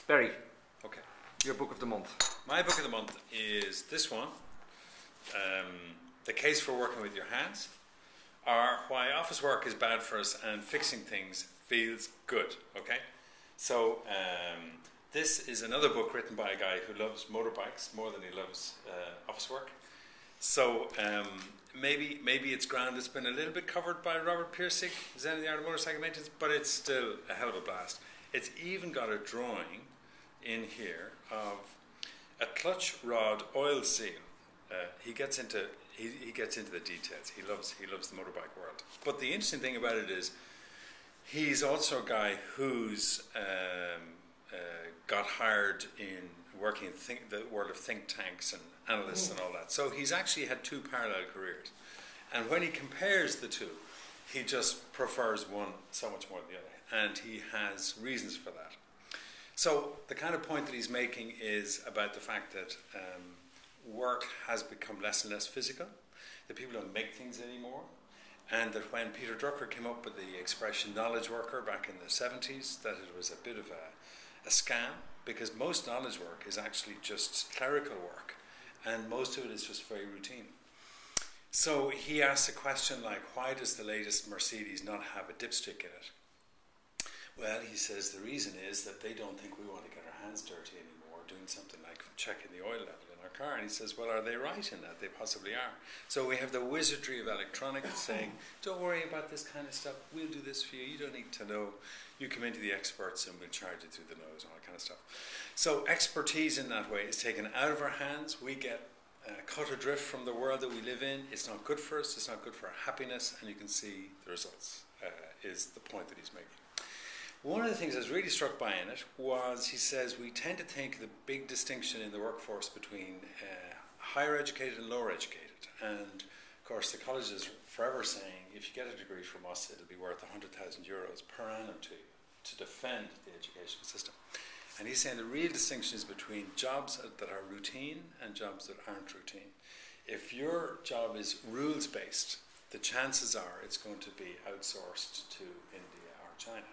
Barry, Okay. your book of the month. My book of the month is this one, The Case for Working with Your Hands, or Why Office Work is Bad for Us and Fixing Things Feels Good. Okay? So, this is another book written by a guy who loves motorbikes more than he loves office work. So, maybe it's ground that's been a little bit covered by Robert Pirsig, Zen of the Art of Motorcycle Maintenance, but it's still a hell of a blast. It's even got a drawing in here of a clutch rod oil seal. He gets into the details. He loves the motorbike world. But the interesting thing about it is he's also a guy who's got hired in working in the world of think tanks and analysts and all that. So he's actually had two parallel careers. And when he compares the two, he just prefers one so much more than the other. And he has reasons for that. So the kind of point that he's making is about the fact that work has become less and less physical, that people don't make things anymore, and that when Peter Drucker came up with the expression knowledge worker back in the 70s, that it was a bit of a scam, because most knowledge work is actually just clerical work, and most of it is just very routine. So he asks a question like, why does the latest Mercedes not have a dipstick in it? Well, he says the reason is that they don't think we want to get our hands dirty anymore, doing something like checking the oil level in our car. And he says, well, are they right in that? They possibly are. So we have the wizardry of electronics saying, don't worry about this kind of stuff. We'll do this for you. You don't need to know. You come into the experts and we'll charge you through the nose and all that kind of stuff. So expertise in that way is taken out of our hands. We get cut adrift from the world that we live in. It's not good for us. It's not good for our happiness. And you can see the results is the point that he's making. One of the things I was really struck by in it was he says we tend to think the big distinction in the workforce between higher educated and lower educated. And of course the college is forever saying if you get a degree from us it'll be worth €100,000 per annum to defend the education system. And he's saying the real distinction is between jobs that are routine and jobs that aren't routine. If your job is rules based, the chances are it's going to be outsourced to India or China.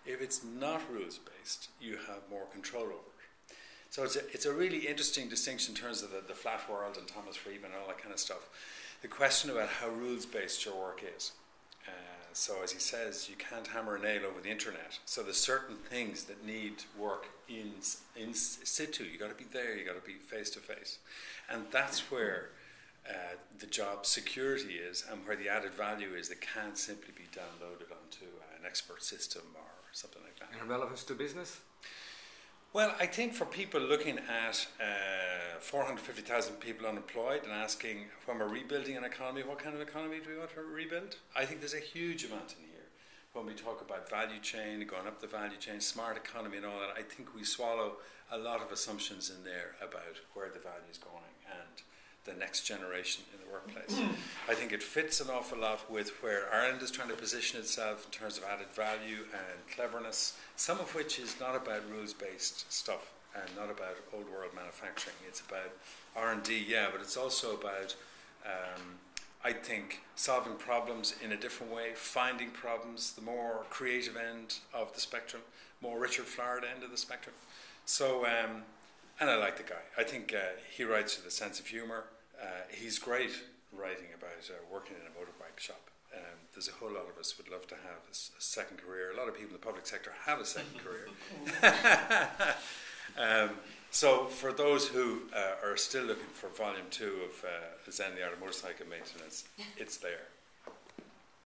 If it's not rules-based, you have more control over it. So it's a really interesting distinction in terms of the flat world and Thomas Friedman and all that kind of stuff. The question about how rules-based your work is. So as he says, you can't hammer a nail over the internet. So there's certain things that need work in situ. You've got to be there, you've got to be face-to-face. And that's where the job security is and where the added value is that can't simply be downloaded onto an expert system or something like that. And relevance to business? Well, I think for people looking at 450,000 people unemployed and asking when we're rebuilding an economy, what kind of economy do we want to rebuild? I think there's a huge amount in here. When we talk about value chain, going up the value chain, smart economy and all that, I think we swallow a lot of assumptions in there about where the value is going and the next generation in the workplace. I think it fits an awful lot with where Ireland is trying to position itself in terms of added value and cleverness, some of which is not about rules-based stuff and not about old world manufacturing. It's about R&D, yeah, but it's also about, I think, solving problems in a different way, finding problems, the more creative end of the spectrum, more Richard Florida end of the spectrum. So, and I like the guy. I think he writes with a sense of humour. He's great writing about working in a motorbike shop. There's a whole lot of us would love to have a second career. A lot of people in the public sector have a second career. So for those who are still looking for volume 2 of Zen, the Art of Motorcycle Maintenance, it's there.